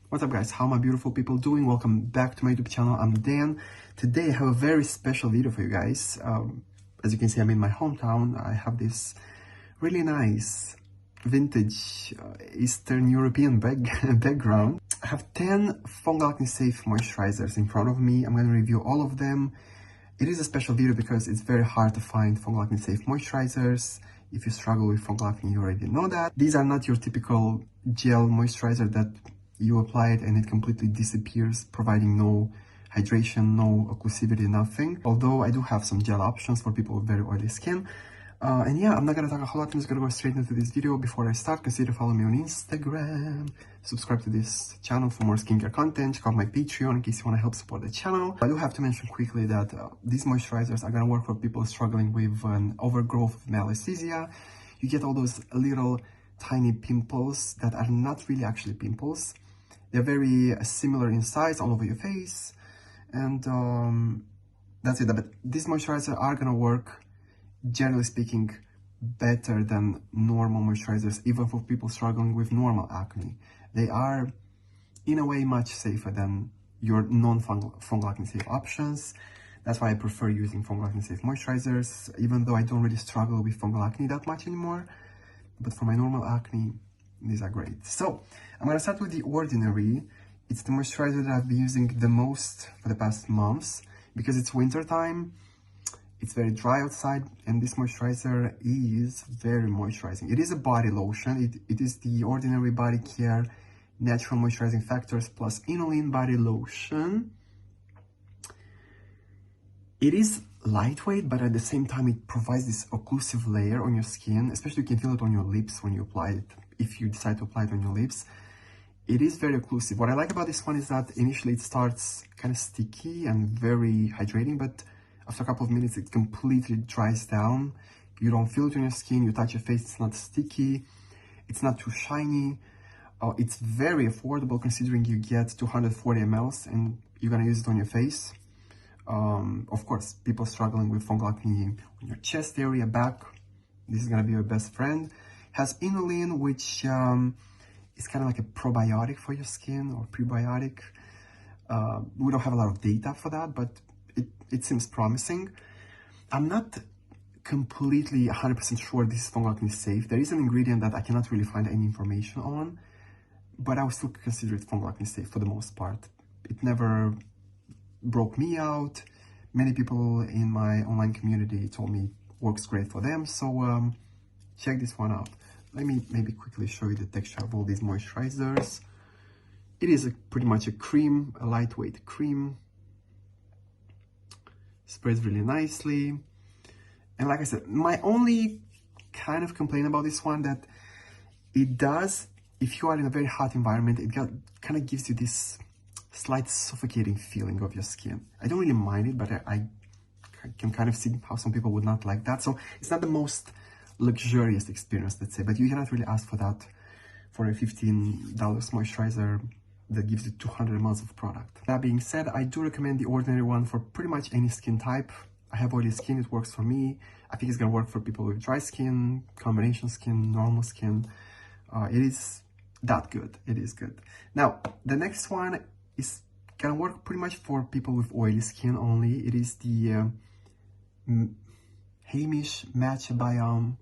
What's up guys, how my beautiful people doing? Welcome back to my YouTube channel. I'm Dan. Today I have a very special video for you guys. As you can see, I'm in my hometown. I have this really nice vintage Eastern European background. I have 10 fungal acne safe moisturizers in front of me. I'm going to review all of them. It is a special video because it's very hard to find fungal acne safe moisturizers. If you struggle with fungal acne, you already know that. These are not your typical gel moisturizer that you apply it and it completely disappears, providing no hydration, no occlusivity, nothing. Although I do have some gel options for people with very oily skin. And yeah, I'm not gonna talk a whole lot. I'm just gonna go straight into this video. Before I start, consider following me on Instagram, subscribe to this channel for more skincare content, check out my Patreon in case you want to help support the channel. I do have to mention quickly that these moisturizers are gonna work for people struggling with an overgrowth of melasthesia. You get all those little tiny pimples that are not really actually pimples. They're very similar in size all over your face, and that's it. But these moisturizers are gonna work, generally speaking, better than normal moisturizers, even for people struggling with normal acne. They are, in a way, much safer than your non-fungal acne safe options. That's why I prefer using fungal acne safe moisturizers, even though I don't really struggle with fungal acne that much anymore. But for my normal acne, these are great. So I'm gonna start with the Ordinary. It's the moisturizer that I've been using the most for the past months because it's winter time. It's very dry outside, and this moisturizer is very moisturizing. It is a body lotion. It is the Ordinary Body Care Natural Moisturizing Factors plus Inulin Body Lotion. It is lightweight, but at the same time, it provides this occlusive layer on your skin. Especially you can feel it on your lips when you apply it, if you decide to apply it on your lips. It is very occlusive. What I like about this one is that initially it starts kind of sticky and very hydrating, but after a couple of minutes, it completely dries down. You don't feel it on your skin. You touch your face, it's not sticky. It's not too shiny. It's very affordable considering you get 240 mLs and you're gonna use it on your face. Of course, people struggling with fungal acne on your chest area, back, this is gonna be your best friend. Has inulin, which is kind of like a probiotic for your skin, or prebiotic. We don't have a lot of data for that, but it seems promising. I'm not completely 100% sure this is fungal acne safe. There is an ingredient that I cannot really find any information on, but I would still consider it fungal acne safe for the most part. It never broke me out. Many people in my online community told me it works great for them, so check this one out. Let me maybe quickly show you the texture of all these moisturizers. It is pretty much a cream, a lightweight cream. Sprays really nicely. And like I said, my only kind of complaint about this one that it does, if you are in a very hot environment, it kind of gives you this slight suffocating feeling of your skin. I don't really mind it, but I can kind of see how some people would not like that. So it's not the most luxurious experience, let's say, but you cannot really ask for that for a $15 moisturizer that gives you 200 ml of product. That being said, I do recommend the Ordinary one for pretty much any skin type. I have oily skin, it works for me. I think it's gonna work for people with dry skin, combination skin, normal skin. It is that good, it is good. Now, the next one is gonna work pretty much for people with oily skin only. It is the Heish biome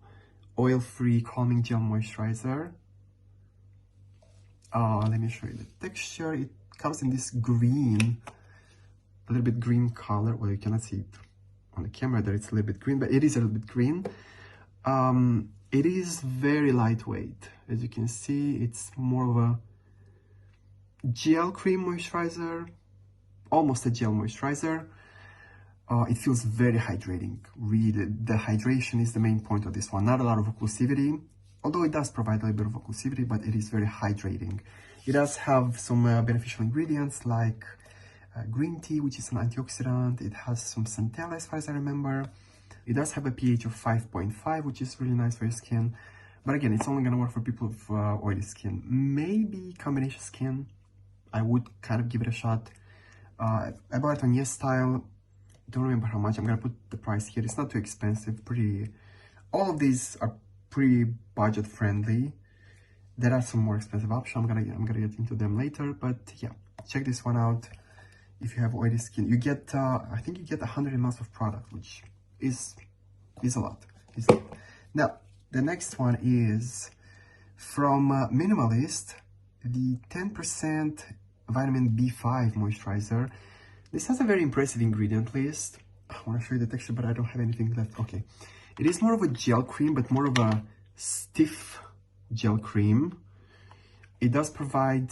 oil-free calming gel moisturizer. Let me show you the texture. It comes in this green, a little bit green color. Well, you cannot see it on the camera that it's a little bit green, but it is a little bit green. It is very lightweight. As you can see, it's more of a gel cream moisturizer, almost a gel moisturizer. It feels very hydrating. Really, the hydration is the main point of this one. Not a lot of occlusivity, although it does provide a little bit of occlusivity, but it is very hydrating. It does have some beneficial ingredients like green tea, which is an antioxidant. It has some centella, as far as I remember. It does have a pH of 5.5, which is really nice for your skin. But again, it's only gonna work for people with oily skin. Maybe combination skin, I would kind of give it a shot. I bought it on yesstyle. Don't remember how much. I'm gonna put the price here. It's not too expensive. All of these are pretty budget friendly. There are some more expensive options. I'm gonna get into them later, but yeah, check this one out. If you have oily skin, you get I think you get 100 ml of product, which is a lot. Now the next one is from Minimalist, the 10% vitamin B5 moisturizer. This has a very impressive ingredient list. I want to show you the texture, but I don't have anything left. Okay, it is more of a gel cream, but more of a stiff gel cream. It does provide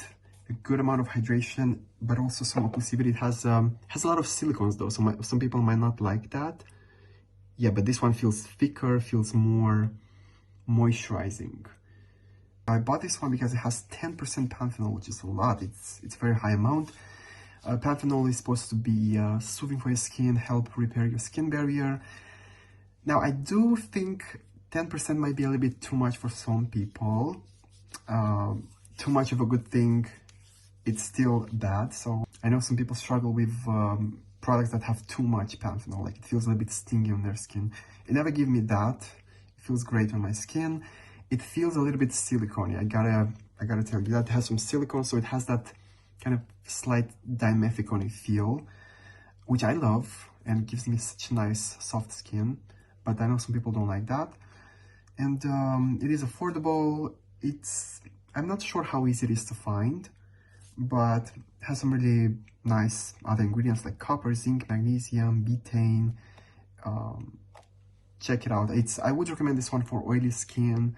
a good amount of hydration, but also some occlusivity. It has a lot of silicones though, so some people might not like that. Yeah, but this one feels thicker, feels more moisturizing. I bought this one because it has 10% panthenol, which is a lot. It's a very high amount. Panthenol is supposed to be soothing for your skin, help repair your skin barrier. Now, I do think 10% might be a little bit too much for some people. Too much of a good thing, it's still bad. So I know some people struggle with products that have too much panthenol, like it feels a little bit stingy on their skin. It never gave me that. It feels great on my skin. It feels a little bit silicone-y. I gotta tell you, that has some silicone, so it has that kind of slight dimethicone feel, which I love, and gives me such nice soft skin. But I know some people don't like that. And it is affordable. I'm not sure how easy it is to find, but it has some really nice other ingredients like copper, zinc, magnesium, betaine. Check it out. I would recommend this one for oily skin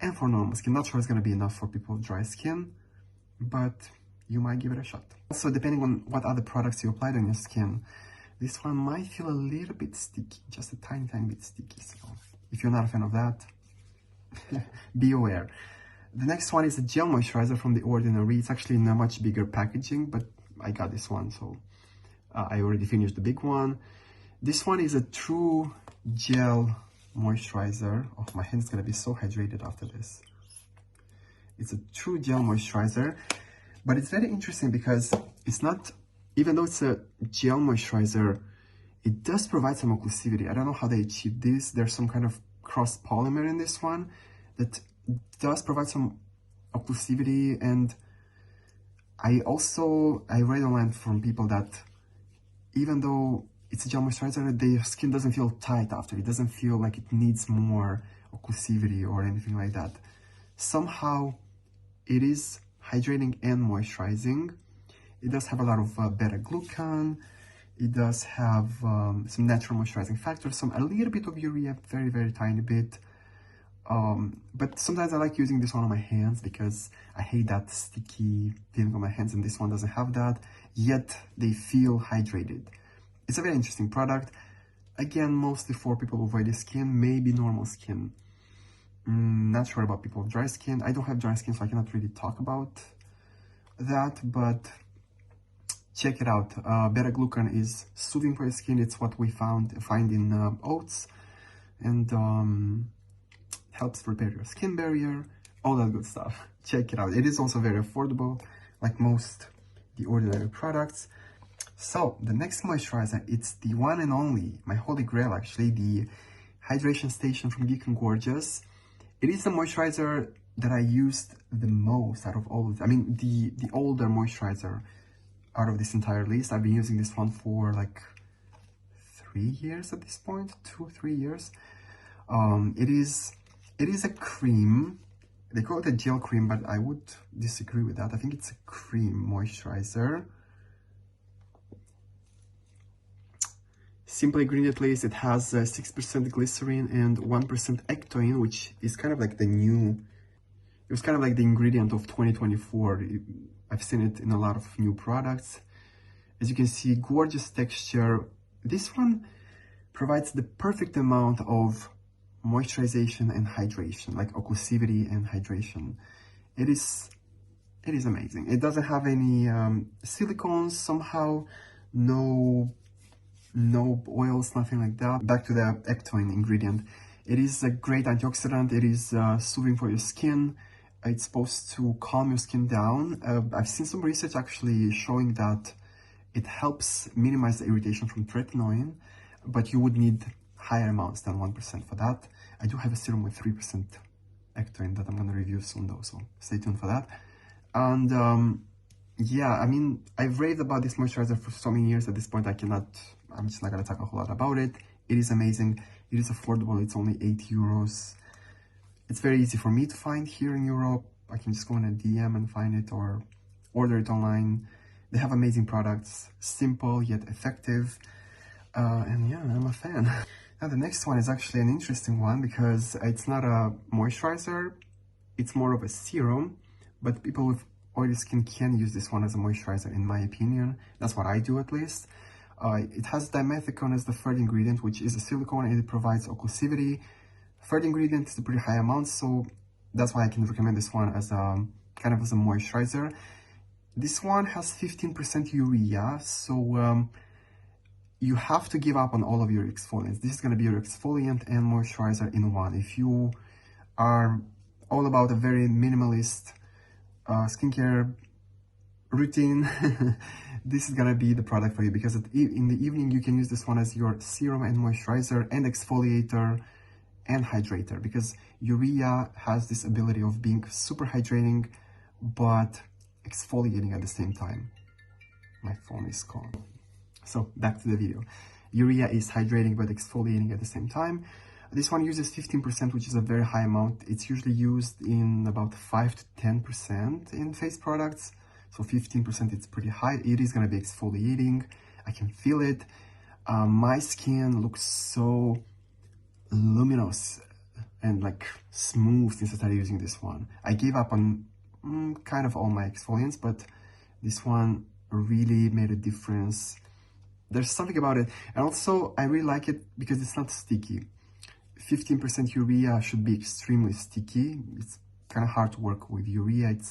and for normal skin. Not sure it's gonna be enough for people with dry skin, but you might give it a shot. Also, depending on what other products you applied on your skin, this one might feel a little bit sticky, just a tiny bit sticky. So if you're not a fan of that, be aware. The next one is a gel moisturizer from The Ordinary. It's actually in a much bigger packaging, but I got this one, so I already finished the big one. This one is a true gel moisturizer. Oh, my hand's gonna be so hydrated after this. It's a true gel moisturizer, but it's very interesting because it's not, even though it's a gel moisturizer, it does provide some occlusivity. I don't know how they achieve this. There's some kind of cross polymer in this one that does provide some occlusivity. And I read online from people that even though it's a gel moisturizer, their skin doesn't feel tight after. It doesn't feel like it needs more occlusivity or anything like that. Somehow it is hydrating and moisturizing. It does have a lot of beta-glucan. It does have some natural moisturizing factors, a little bit of urea, very tiny bit. But sometimes I like using this one on my hands because I hate that sticky feeling on my hands, and this one doesn't have that, yet they feel hydrated. It's a very interesting product. Again, mostly for people with oily skin, maybe normal skin. Not sure about people with dry skin. I don't have dry skin, so I cannot really talk about that, but check it out. Beta-glucan is soothing for your skin. It's what we find in oats, and helps repair your skin barrier, all that good stuff. Check it out. It is also very affordable, like most The Ordinary products. So the next moisturizer, it's the one and only, my holy grail actually, the Hydration Station from Geek and Gorgeous. It is the moisturizer that I used the most out of all of them. I mean, the older moisturizer out of this entire list. I've been using this one for like 3 years at this point, 2-3 years. It is a cream. They call it a gel cream, but I would disagree with that. I think it's a cream moisturizer. Simple ingredient list. It has 6% glycerin and 1% ectoin, which is kind of like the new, it was kind of like the ingredient of 2024. I've seen it in a lot of new products. As you can see, gorgeous texture. This one provides the perfect amount of moisturization and hydration, like occlusivity and hydration. It is amazing. It doesn't have any silicones somehow, no oils, nothing like that. Back to the ectoin ingredient. It is a great antioxidant. It is soothing for your skin. It's supposed to calm your skin down. I've seen some research actually showing that it helps minimize the irritation from tretinoin, but you would need higher amounts than 1% for that. I do have a serum with 3% Ectoin that I'm gonna review soon though, so stay tuned for that. And yeah, I mean, I've raved about this moisturizer for so many years. At this point, I'm just not gonna talk a whole lot about it. It is amazing. It is affordable. It's only 8 euros. It's very easy for me to find here in Europe. I can just go in a DM and find it or order it online. They have amazing products, simple yet effective. And yeah, I'm a fan. Now the next one is actually an interesting one because it's not a moisturizer, it's more of a serum, but people with oily skin can use this one as a moisturizer in my opinion. That's what I do at least. It has dimethicone as the third ingredient, which is a silicone, and it provides occlusivity. Third ingredient is a pretty high amount, so that's why I can recommend this one as a kind of as a moisturizer. This one has 15% urea, so you have to give up on all of your exfoliants. This is going to be your exfoliant and moisturizer in one. If you are all about a very minimalist skincare routine, this is going to be the product for you, because in the evening you can use this one as your serum and moisturizer and exfoliator and hydrator, because urea has this ability of being super hydrating but exfoliating at the same time. My phone is calling. So back to the video. Urea is hydrating but exfoliating at the same time. This one uses 15%, which is a very high amount. It's usually used in about 5 to 10% in face products. So 15%, it's pretty high. It is going to be exfoliating. I can feel it. My skin looks so luminous and like smooth since I started using this one. I gave up on kind of all my exfoliants, but this one really made a difference. There's something about it, and also I really like it because it's not sticky. 15% urea should be extremely sticky. It's kind of hard to work with urea. It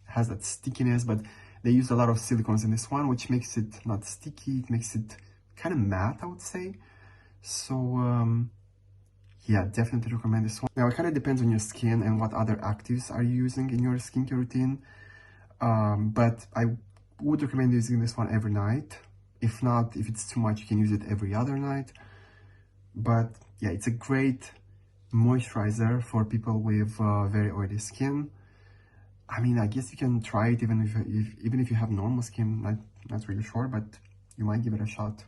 has that stickiness, but they use a lot of silicones in this one, which makes it not sticky. It makes it kind of matte, I would say. So yeah, definitely recommend this one. Now it kind of depends on your skin and what other actives are you using in your skincare routine, but I would recommend using this one every night. If not, if it's too much, you can use it every other night. But yeah, it's a great moisturizer for people with very oily skin. I mean, I guess you can try it even if you have normal skin. Not really sure, but you might give it a shot.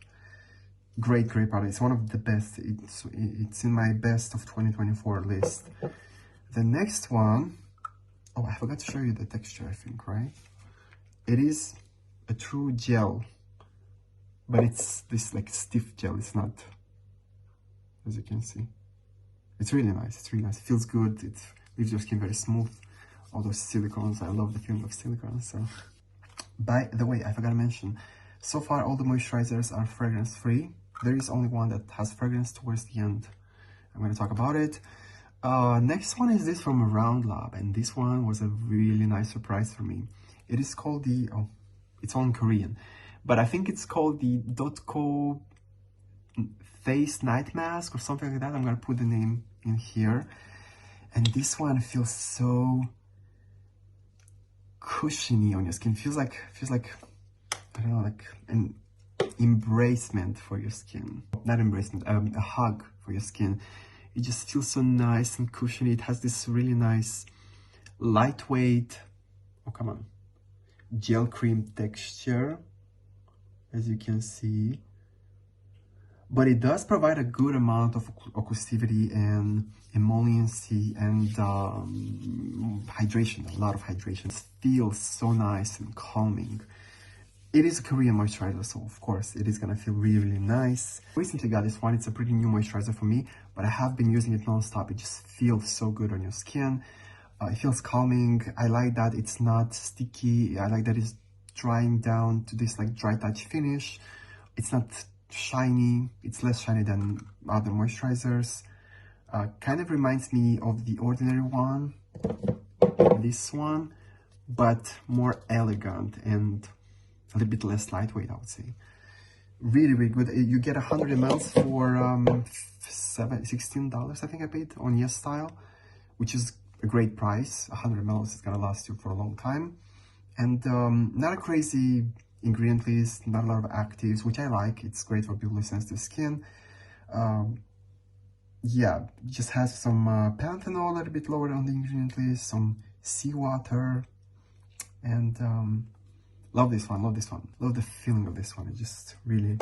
Great product. It's one of the best. It's in my best of 2024 list. The next one, oh, I forgot to show you the texture, I think, right? It is a true gel, but it's this like stiff gel. It's not, as you can see. It's really nice. It's really nice. It feels good. It leaves your skin very smooth. All those silicones. I love the feeling of silicones. So, by the way, I forgot to mention, so far all the moisturizers are fragrance free. There is only one that has fragrance towards the end. I'm going to talk about it. Next one is this from Round Lab, and this one was a really nice surprise for me. It is called the, oh, it's all in Korean, but I think it's called the Dotco Face Night Mask or something like that. I'm going to put the name in here. And this one feels so cushiony on your skin. Feels like, I don't know, like an embracement for your skin. Not embracement, a hug for your skin. It just feels so nice and cushiony. It has this really nice, lightweight, oh come on, gel cream texture, as you can see. But it does provide a good amount of occlusivity and emolliency and hydration, a lot of hydration. It feels so nice and calming. It is a Korean moisturizer, so of course it is gonna feel really, really nice. Recently got this one. It's a pretty new moisturizer for me, but I have been using it non-stop. It just feels so good on your skin. It feels calming. I like that it's not sticky. I like that it's drying down to this like dry touch finish. It's not shiny. It's less shiny than other moisturizers. Kind of reminds me of the Ordinary one, this one, but more elegant and a little bit less lightweight, I would say. Really, really good. You get 100 ml for $16, I think I paid on yesstyle, which is a great price. 100 ml is gonna last you for a long time. And not a crazy ingredient list, not a lot of actives, which I like. It's great for people with sensitive skin. yeah, just has some panthenol a little bit lower on the ingredient list, some seawater, and love this one, love this one. Love the feeling of this one. It just really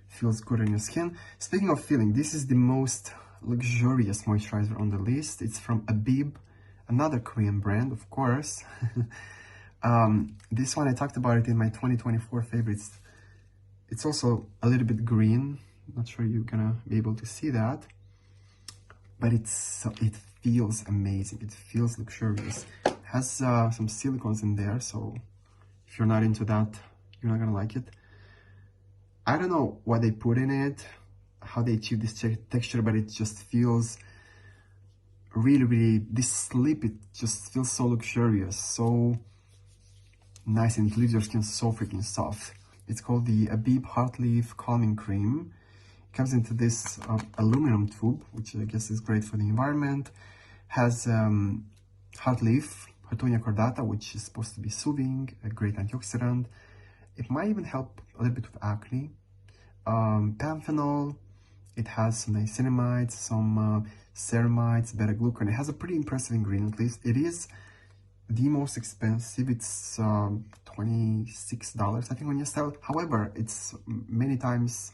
feels good on your skin. Speaking of feeling, this is the most luxurious moisturizer on the list. It's from Abib, another Korean brand, of course. This one, I talked about it in my 2024 favorites. It's also a little bit green. Not sure you're gonna be able to see that, but it feels amazing. It feels luxurious. It has some silicones in there, so if you're not into that, you're not gonna like it. I don't know what they put in it, how they achieve this texture, but it just feels really, this slip, it just feels so luxurious, so nice, and it leaves your skin so freaking soft. It's called the Abib Heartleaf Calming Cream. It comes into this aluminum tube, which I guess is great for the environment. Has heartleaf, Houtonia cordata, which is supposed to be soothing, a great antioxidant. It might even help a little bit with acne. Panthenol, it has some niacinamides, some ceramides, beta-glucan. It has a pretty impressive ingredient list. It is the most expensive. It's $26, I think, on yesstyle. However, it's many times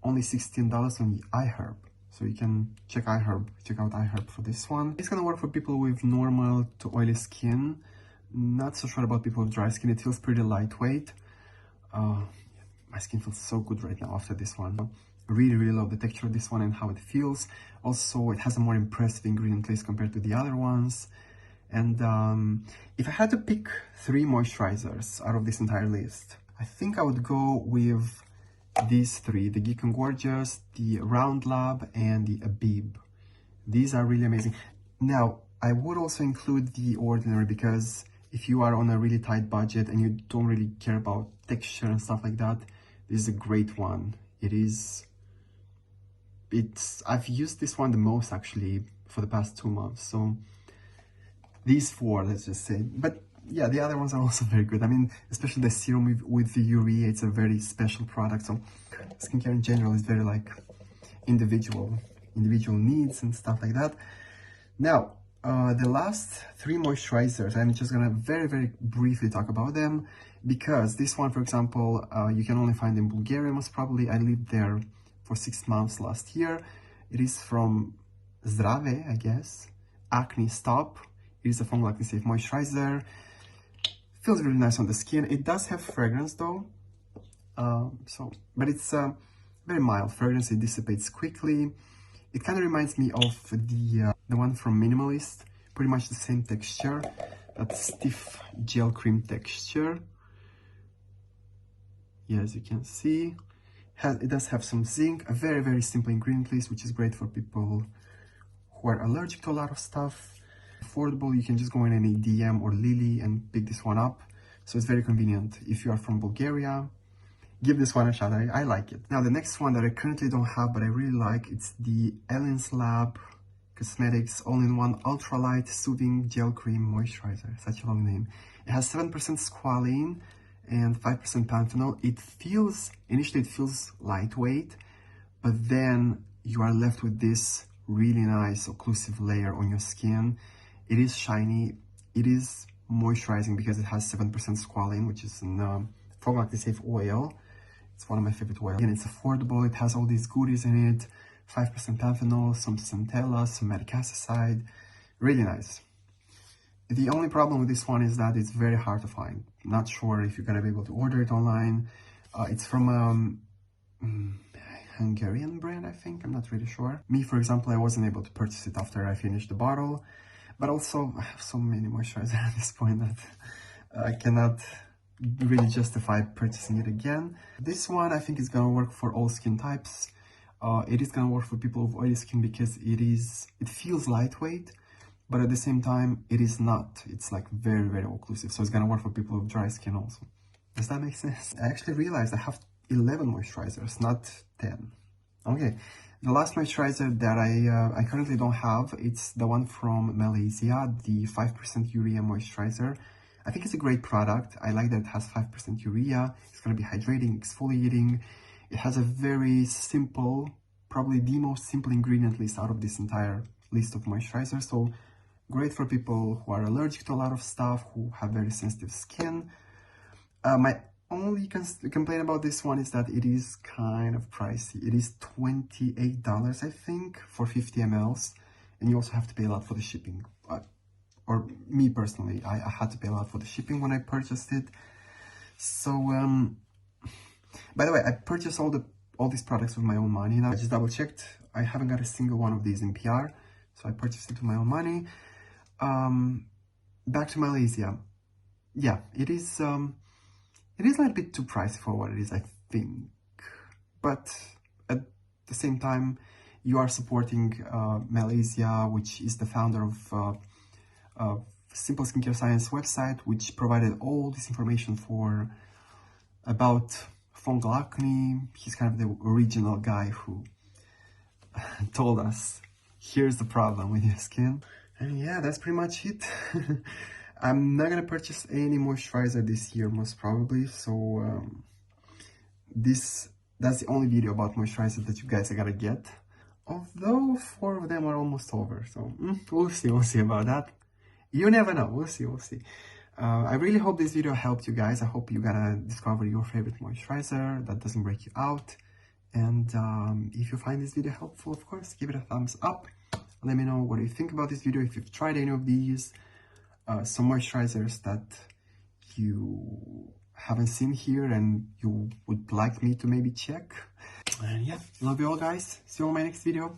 only $16 on iHerb. So you can check out iHerb for this one. It's gonna work for people with normal to oily skin. Not so sure about people with dry skin. It feels pretty lightweight. My skin feels so good right now after this one. Really love the texture of this one and how it feels. Also, it has a more impressive ingredient list compared to the other ones. And if I had to pick 3 moisturizers out of this entire list, I think I would go with these 3, the Geek and Gorgeous, the Round Lab, and the Abib. These are really amazing. Now, I would also include the Ordinary, because if you are on a really tight budget and you don't really care about texture and stuff like that, this is a great one. I've used this one the most actually for the past 2 months. So these 4, let's just say. But yeah, the other ones are also very good. I mean, especially the serum with the Urea, it's a very special product. So skincare in general is very like individual needs and stuff like that. Now, the last 3 moisturizers, I'm just gonna very briefly talk about them, because this one, for example, you can only find in Bulgaria most probably. I lived there for 6 months last year. It is from Zdrave, I guess. Acne Stop. It is a fungal acne safe moisturizer. Feels really nice on the skin. It does have fragrance though, but it's very mild fragrance. It dissipates quickly. It kind of reminds me of the one from Minimalist. Pretty much the same texture, that stiff gel cream texture. Yeah, as you can see, it does have some zinc. A very simple ingredient list, which is great for people who are allergic to a lot of stuff. Affordable, you can just go in any DM or Lily and pick this one up. So it's very convenient. If you are from Bulgaria, give this one a shot. I like it. Now the next one that I currently don't have, but I really like, it's the Ellen's Lab Cosmetics All-in-One Ultralight Soothing Gel Cream Moisturizer. Such a long name. It has 7% squalene and 5% panthenol. Initially it feels lightweight, but then you are left with this really nice occlusive layer on your skin. It is shiny, it is moisturizing because it has 7% squalene, which is an fungal acne safe oil. It's one of my favorite oils. And it's affordable, it has all these goodies in it, 5% panthenol, some centella, some medicassicide, really nice. The only problem with this one is that it's very hard to find. Not sure if you're gonna be able to order it online. It's from Hungarian brand, I think. I'm not really sure. Me, for example, I wasn't able to purchase it after I finished the bottle. But also, I have so many moisturizers at this point that I cannot really justify purchasing it again. This one, I think, is gonna work for all skin types. It is gonna work for people with oily skin because it feels lightweight, but at the same time, it is not. It's like very occlusive. So it's gonna work for people with dry skin also. Does that make sense? I actually realized I have 11 moisturizers, not 10. Okay, the last moisturizer that I currently don't have, it's the one from Malaysia, the 5% Urea moisturizer. I think it's a great product. I like that it has 5% Urea. It's going to be hydrating, exfoliating. It has a very simple probably the most simple ingredient list out of this entire list of moisturizers. So great for people who are allergic to a lot of stuff, who have very sensitive skin. My only complaint about this one is that it is kind of pricey. It is $28, I think, for 50 mls, and you also have to pay a lot for the shipping. Or me personally, I had to pay a lot for the shipping when I purchased it. So, by the way, I purchased all these products with my own money. Now I just double checked. I haven't got a single one of these in PR, so I purchased it with my own money. Back to Malaysia. Yeah, it is a little bit too pricey for what it is, I think. But at the same time, you are supporting Malaysia, which is the founder of Simple Skincare Science website, which provided all this information about fungal acne. He's kind of the original guy who told us, here's the problem with your skin. And yeah, that's pretty much it. I'm not gonna purchase any moisturizer this year, most probably. So that's the only video about moisturizer that you guys are gonna get. Although 4 of them are almost over, so we'll see about that. You never know. We'll see. I really hope this video helped you guys. I hope you're gonna discover your favorite moisturizer that doesn't break you out. And if you find this video helpful, of course, give it a thumbs up. Let me know what you think about this video, if you've tried any of these, some moisturizers that you haven't seen here and you would like me to maybe check. And yeah, love you all, guys. See you on my next video.